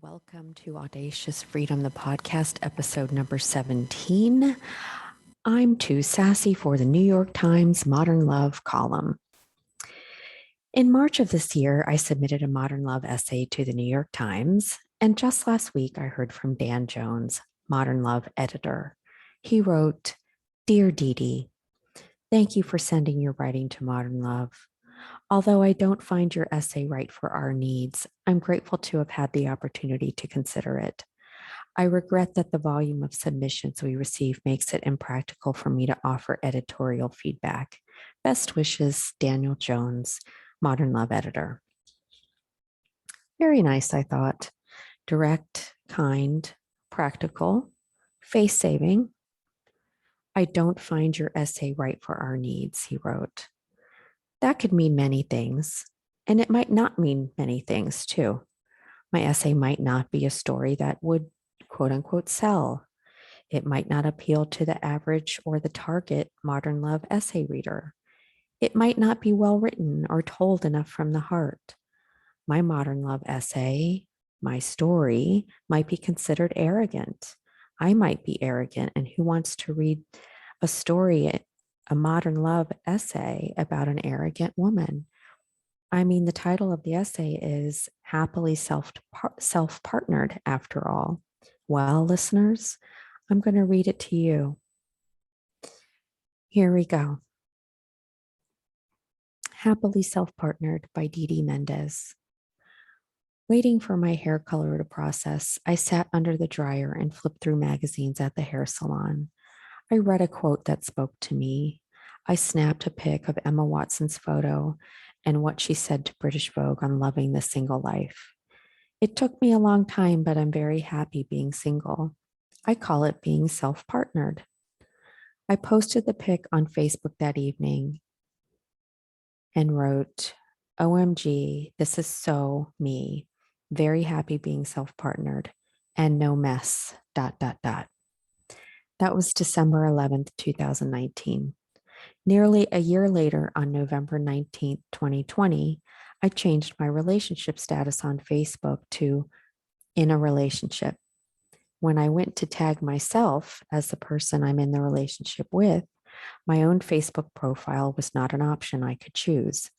Welcome to Audacious Freedom, the podcast, episode number 17. I'm too sassy for the New York Times Modern Love column. In March of this year, I submitted a modern love essay to the New York Times, and just last week, I heard from Dan Jones, Modern Love editor. He wrote, "Dear Dee Dee, thank you for sending your writing to Modern Love. Although I don't find your essay right for our needs, I'm grateful to have had the opportunity to consider it. I regret that the volume of submissions we receive makes it impractical for me to offer editorial feedback. Best wishes, Daniel Jones, Modern Love editor." Very nice, I thought. Direct, kind, practical, face saving. "I don't find your essay right for our needs," he wrote. That could mean many things, and it might not mean many things too. My essay might not be a story that would quote unquote sell. It might not appeal to the average or the target modern love essay reader. It might not be well written or told enough from the heart. My modern love essay, my story, might be considered arrogant. I might be arrogant, and who wants to read a story, a modern love essay about an arrogant woman? I mean, the title of the essay is Happily Self-Partnered, after all. Well, listeners, I'm going to read it to you. Here we go. Happily Self-Partnered by Dee Dee Mendez. Waiting for my hair color to process, I sat under the dryer and flipped through magazines at the hair salon. I read a quote that spoke to me. I snapped a pic of Emma Watson's photo and what she said to British Vogue on loving the single life. It took me a long time, but I'm very happy being single. I call it being self-partnered. I posted the pic on Facebook that evening and wrote, "OMG, this is so me. Very happy being self-partnered and no mess, ... That was December 11th, 2019. Nearly a year later, on November 19th, 2020, I changed my relationship status on Facebook to "in a relationship." When I went to tag myself as the person I'm in the relationship with, my own Facebook profile was not an option I could choose.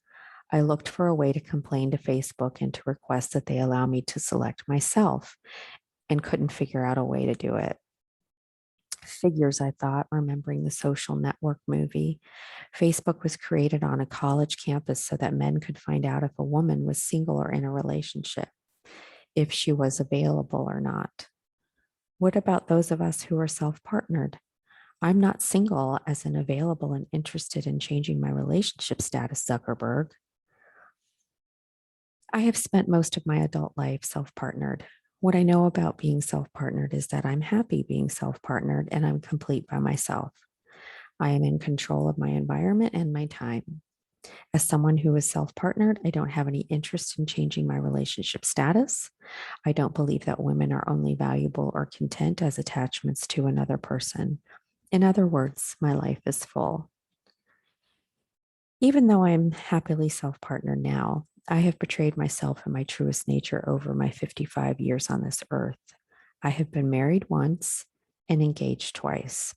I looked for a way to complain to Facebook and to request that they allow me to select myself, and couldn't figure out a way to do it. Figures, I thought, remembering the Social Network movie. Facebook was created on a college campus so that men could find out if a woman was single or in a relationship, if she was available or not. What about those of us who are self-partnered? I'm not single as in available and interested in changing my relationship status, Zuckerberg. I have spent most of my adult life self-partnered. What I know about being self-partnered is that I'm happy being self-partnered and I'm complete by myself. I am in control of my environment and my time. As someone who is self-partnered, I don't have any interest in changing my relationship status. I don't believe that women are only valuable or content as attachments to another person. In other words, my life is full. Even though I'm happily self-partnered now, I have betrayed myself and my truest nature over my 55 years on this earth. I have been married once and engaged twice.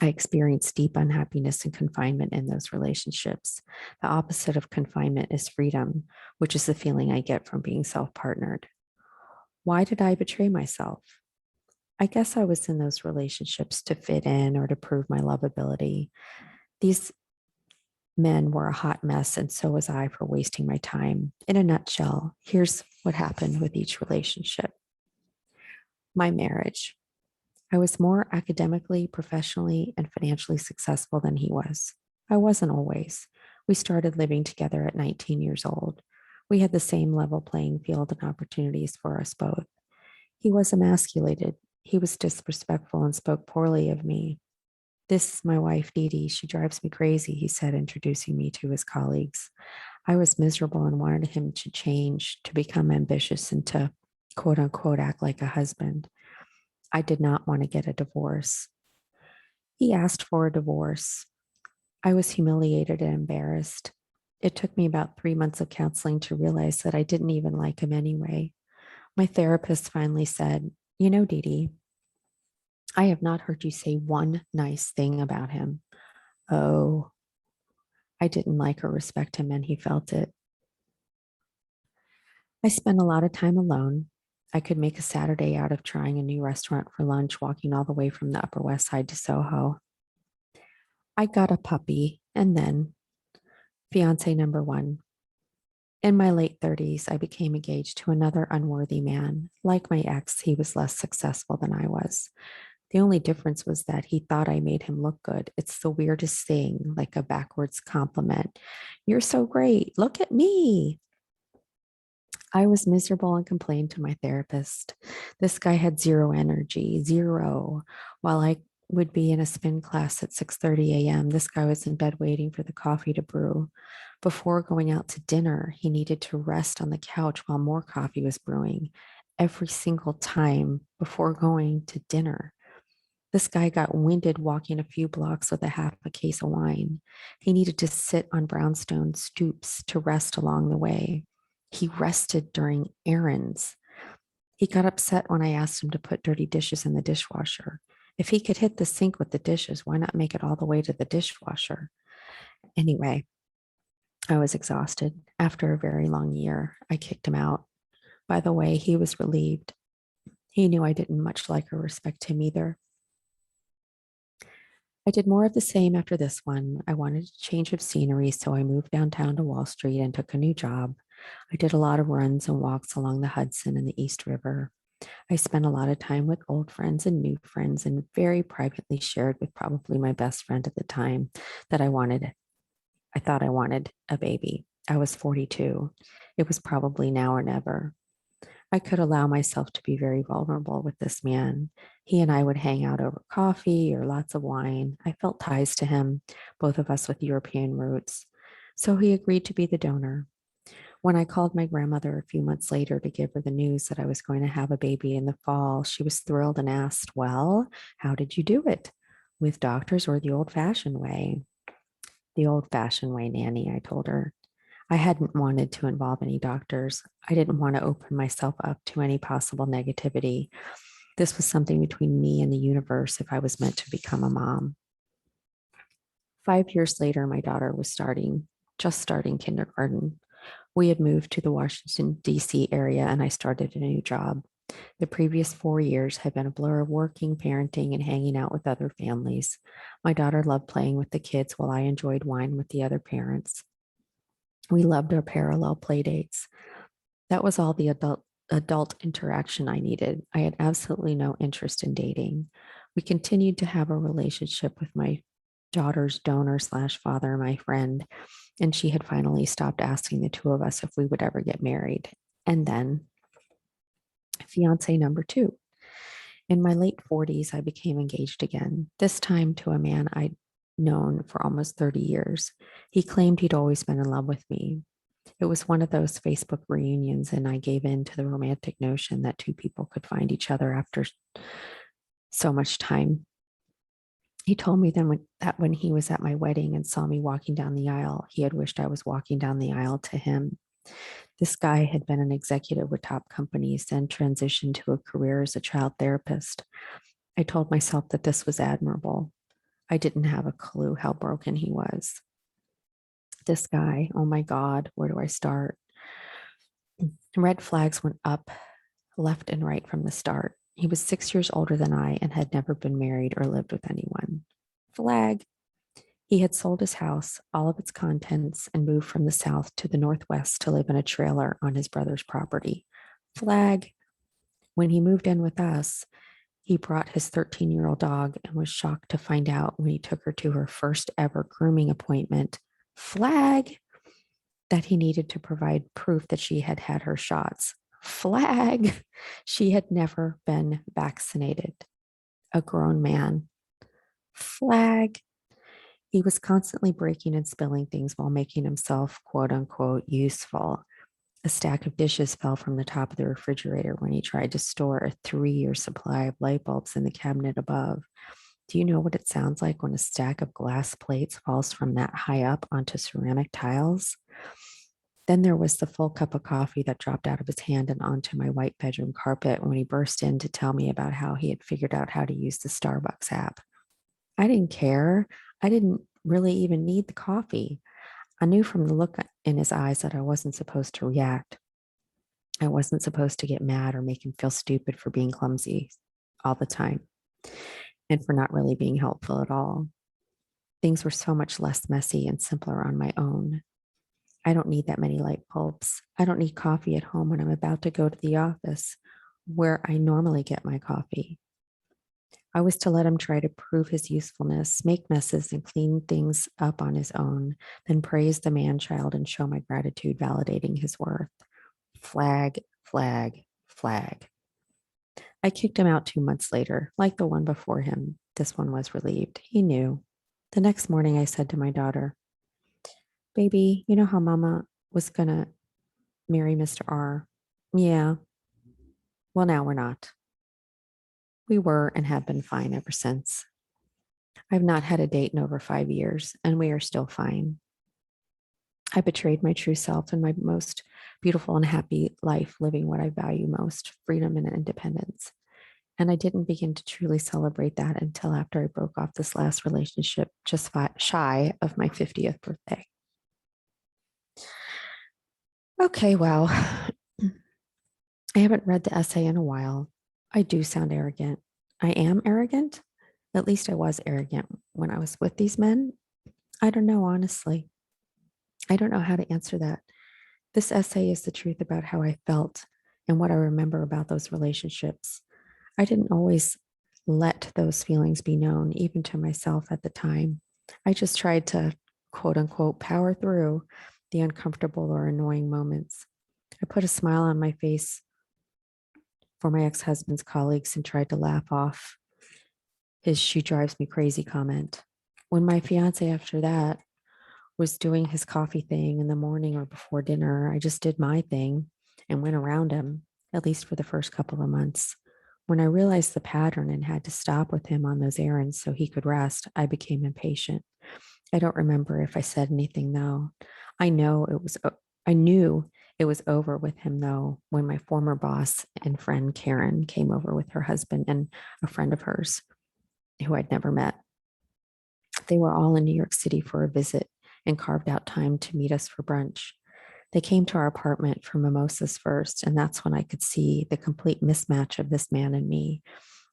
I experienced deep unhappiness and confinement in those relationships. The opposite of confinement is freedom, which is the feeling I get from being self-partnered. Why did I betray myself? I guess I was in those relationships to fit in or to prove my lovability. These men were a hot mess, and so was I for wasting my time. In a nutshell, here's what happened with each relationship. My marriage. I was more academically, professionally, and financially successful than he was. I wasn't always. We started living together at 19 years old. We had the same level playing field and opportunities for us both. He was emasculated. He was disrespectful and spoke poorly of me. "This is my wife, Dee Dee. She drives me crazy," he said, introducing me to his colleagues. I was miserable and wanted him to change, to become ambitious, and to, quote unquote, act like a husband. I did not want to get a divorce. He asked for a divorce. I was humiliated and embarrassed. It took me about 3 months of counseling to realize that I didn't even like him anyway. My therapist finally said, "You know, Dee Dee, I have not heard you say one nice thing about him." Oh, I didn't like or respect him, and he felt it. I spent a lot of time alone. I could make a Saturday out of trying a new restaurant for lunch, walking all the way from the Upper West Side to Soho. I got a puppy, and then fiance number one. In my late 30s, I became engaged to another unworthy man. Like my ex, he was less successful than I was. The only difference was that he thought I made him look good. It's the weirdest thing, like a backwards compliment. "You're so great. Look at me." I was miserable and complained to my therapist. This guy had zero energy, zero. While I would be in a spin class at 6:30 a.m., this guy was in bed waiting for the coffee to brew. Before going out to dinner, he needed to rest on the couch while more coffee was brewing. Every single time before going to dinner. This guy got winded walking a few blocks with a half a case of wine. He needed to sit on brownstone stoops to rest along the way. He rested during errands. He got upset when I asked him to put dirty dishes in the dishwasher. If he could hit the sink with the dishes, why not make it all the way to the dishwasher? Anyway, I was exhausted. After a very long year, I kicked him out. By the way, he was relieved. He knew I didn't much like or respect him either. I did more of the same after this one. I wanted a change of scenery, so I moved downtown to Wall Street and took a new job. I did a lot of runs and walks along the Hudson and the East River. I spent a lot of time with old friends and new friends and very privately shared with probably my best friend at the time that I thought I wanted a baby. I was 42. It was probably now or never. I could allow myself to be very vulnerable with this man. He and I would hang out over coffee or lots of wine. I felt ties to him, both of us with European roots. So he agreed to be the donor. When I called my grandmother a few months later to give her the news that I was going to have a baby in the fall, she was thrilled and asked, "Well, how did you do it? With doctors or the old fashioned way?" "The old fashioned way, Nanny," I told her. I hadn't wanted to involve any doctors. I didn't want to open myself up to any possible negativity. This was something between me and the universe if I was meant to become a mom. 5 years later, my daughter was just starting kindergarten. We had moved to the Washington, D.C. area, and I started a new job. The previous 4 years had been a blur of working, parenting, and hanging out with other families. My daughter loved playing with the kids while I enjoyed wine with the other parents. We loved our parallel play dates. That was all the adult interaction I needed. I had absolutely no interest in dating. We continued to have a relationship with my daughter's donor slash father, my friend, and she had finally stopped asking the two of us if we would ever get married. And then fiance number two. In my late 40s, I became engaged again, this time to a man I'd known for almost 30 years. He claimed he'd always been in love with me. It was one of those Facebook reunions, and I gave in to the romantic notion that two people could find each other after so much time. He told me then that when he was at my wedding and saw me walking down the aisle, he had wished I was walking down the aisle to him. This guy had been an executive with top companies, then transitioned to a career as a child therapist. I told myself that this was admirable. I didn't have a clue how broken he was. This guy, oh my God, where do I start? Red flags went up left and right from the start. He was 6 years older than I and had never been married or lived with anyone. Flag. He had sold his house, all of its contents, and moved from the south to the northwest to live in a trailer on his brother's property. Flag. When he moved in with us, he brought his 13-year-old dog and was shocked to find out when he took her to her first ever grooming appointment. Flag. That he needed to provide proof that she had had her shots. Flag. She had never been vaccinated. A grown man. Flag. He was constantly breaking and spilling things while making himself, quote unquote, useful. A stack of dishes fell from the top of the refrigerator when he tried to store a 3-year supply of light bulbs in the cabinet above. Do you know what it sounds like when a stack of glass plates falls from that high up onto ceramic tiles? Then there was the full cup of coffee that dropped out of his hand and onto my white bedroom carpet when he burst in to tell me about how he had figured out how to use the Starbucks app. I didn't care. I didn't really even need the coffee. I knew from the look in his eyes that I wasn't supposed to react. I wasn't supposed to get mad or make him feel stupid for being clumsy all the time and for not really being helpful at all. Things were so much less messy and simpler on my own. I don't need that many light bulbs. I don't need coffee at home when I'm about to go to the office where I normally get my coffee. I was to let him try to prove his usefulness, make messes, and clean things up on his own, then praise the man child and show my gratitude, validating his worth. Flag, flag, flag. I kicked him out 2 months later, like the one before him. This one was relieved. He knew. The next morning, I said to my daughter, "Baby, you know how Mama was going to marry Mr. R?" "Yeah." "Well, now we're not." We were and have been fine ever since. I've not had a date in over 5 years, and we are still fine. I betrayed my true self and my most beautiful and happy life, living what I value most, freedom and independence. And I didn't begin to truly celebrate that until after I broke off this last relationship, just shy of my 50th birthday. Okay, well, I haven't read the essay in a while. I do sound arrogant. I am arrogant. At least I was arrogant when I was with these men. I don't know, honestly. I don't know how to answer that. This essay is the truth about how I felt and what I remember about those relationships. I didn't always let those feelings be known, even to myself at the time. I just tried to, quote unquote, power through the uncomfortable or annoying moments. I put a smile on my face for my ex husband's colleagues and tried to laugh off his "she drives me crazy" comment. When my fiance, after that, was doing his coffee thing in the morning or before dinner, I just did my thing and went around him, at least for the first couple of months. When I realized the pattern and had to stop with him on those errands so he could rest, I became impatient. I don't remember if I said anything though. I know it was I knew it was over with him though when my former boss and friend Karen came over with her husband and a friend of hers who I'd never met. They were all in New York City for a visit and carved out time to meet us for brunch. They came to our apartment for mimosas first, and that's when I could see the complete mismatch of this man and me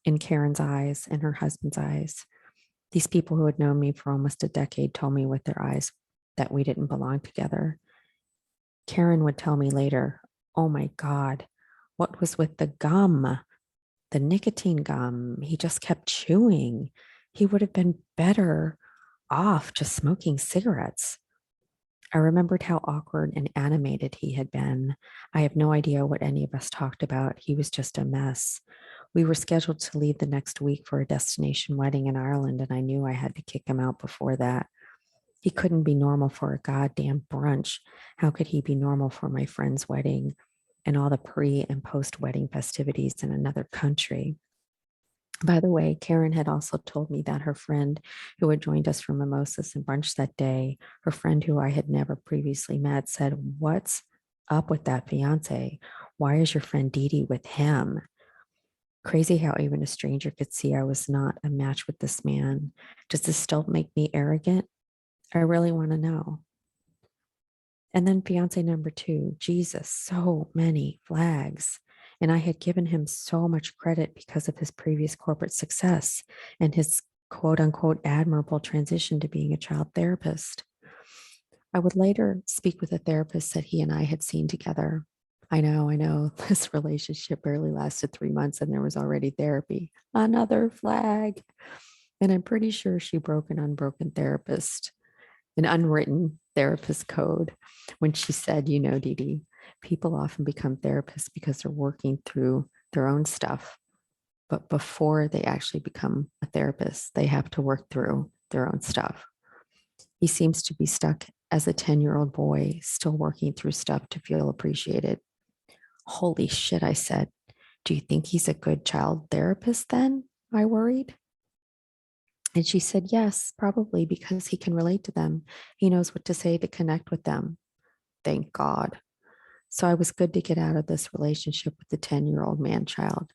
in Karen's eyes and her husband's eyes. These people who had known me for almost a decade told me with their eyes that we didn't belong together. Karen would tell me later, "Oh my God, what was with the gum? The nicotine gum. He just kept chewing. He would have been better off just smoking cigarettes." I remembered how awkward and animated he had been. I have no idea what any of us talked about. He was just a mess. We were scheduled to leave the next week for a destination wedding in Ireland, and I knew I had to kick him out before that. He couldn't be normal for a goddamn brunch. How could he be normal for my friend's wedding and all the pre and post wedding festivities in another country? By the way, Karen had also told me that her friend who had joined us for mimosas and brunch that day, her friend who I had never previously met, said, "What's up with that fiance? Why is your friend Dee Dee with him?" Crazy how even a stranger could see I was not a match with this man. Does this still make me arrogant? I really want to know. And then fiance number two, Jesus, so many flags. And I had given him so much credit because of his previous corporate success and his quote unquote admirable transition to being a child therapist. I would later speak with a therapist that he and I had seen together. I know, this relationship barely lasted 3 months and there was already therapy. Another flag. And I'm pretty sure she broke an unbroken therapist, an unwritten therapist code when she said, "You know, Dee Dee, people often become therapists because they're working through their own stuff. But before they actually become a therapist, they have to work through their own stuff." He seems to be stuck as a 10-year-old boy, still working through stuff to feel appreciated. Holy shit, I said. "Do you think he's a good child therapist then?" I worried. And she said, "Yes, probably because he can relate to them. He knows what to say to connect with them." thank God. So I was good to get out of this relationship with the 10-year-old man-child.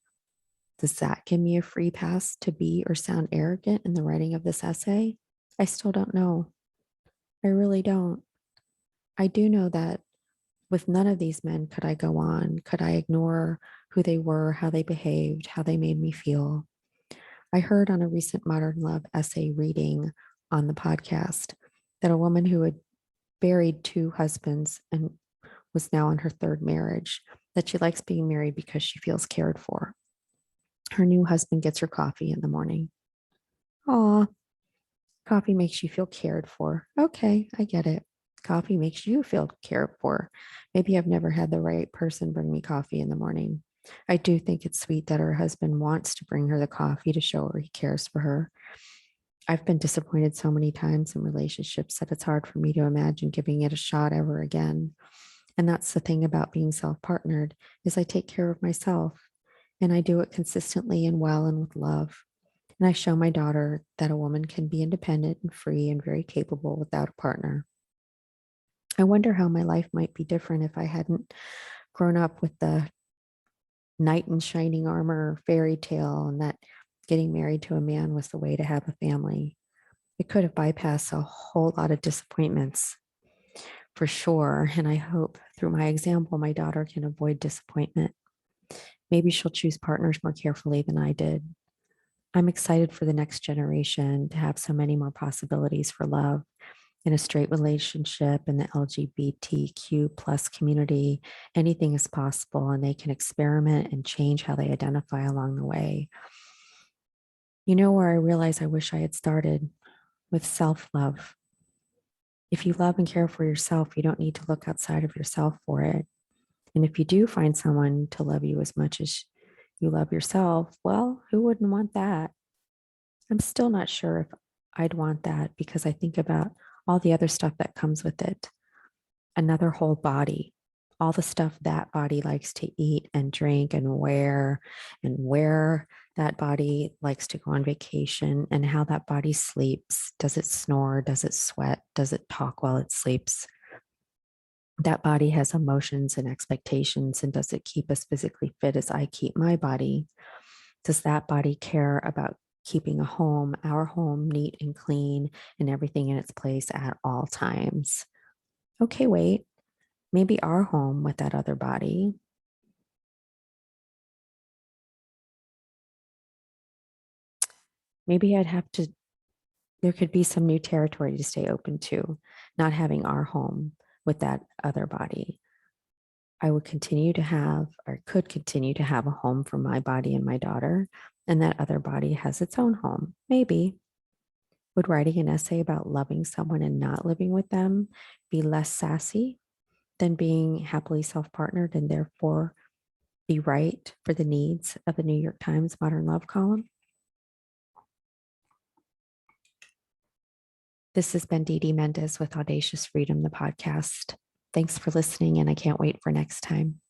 Does that give me a free pass to be or sound arrogant in the writing of this essay? I still don't know. I really don't. I do know that with none of these men could I go on. Could I ignore who they were, how they behaved, how they made me feel? I heard on a recent Modern Love essay reading on the podcast that a woman who had buried two husbands and was now in her third marriage, that she likes being married because she feels cared for. Her new husband gets her coffee in the morning. Aw, coffee makes you feel cared for. Okay, I get it. Coffee makes you feel cared for. Maybe I've never had the right person bring me coffee in the morning. I do think it's sweet that her husband wants to bring her the coffee to show her he cares for her. I've been disappointed so many times in relationships that it's hard for me to imagine giving it a shot ever again. And that's the thing about being self-partnered is I take care of myself and I do it consistently and well and with love. And I show my daughter that a woman can be independent and free and very capable without a partner. I wonder how my life might be different if I hadn't grown up with the knight in shining armor fairy tale and that getting married to a man was the way to have a family. It could have bypassed a whole lot of disappointments for sure. And I hope through my example, my daughter can avoid disappointment. Maybe she'll choose partners more carefully than I did. I'm excited for the next generation to have so many more possibilities for love in a straight relationship in the LGBTQ plus community. Anything is possible and they can experiment and change how they identify along the way. You know where I realize I wish I had started? With self-love. If you love and care for yourself, you don't need to look outside of yourself for it. And if you do find someone to love you as much as you love yourself, well, who wouldn't want that? I'm still not sure if I'd want that because I think about all the other stuff that comes with it. Another whole body, all the stuff that body likes to eat and drink and where that body likes to go on vacation and how that body sleeps. Does it snore? Does it sweat? Does it talk while it sleeps? That body has emotions and expectations. And does it keep us physically fit as I keep my body? Does that body care about keeping our home neat and clean and everything in its place at all times? Okay, wait, maybe our home with that other body. Maybe there could be some new territory to stay open to, not having our home with that other body. I would continue to have, or could continue to have a home for my body and my daughter, and that other body has its own home. Maybe. Would writing an essay about loving someone and not living with them be less sassy than being happily self-partnered and therefore be right for the needs of the New York Times Modern Love column? This has been Dee Dee Mendez with Audacious Freedom, the podcast. Thanks for listening, and I can't wait for next time.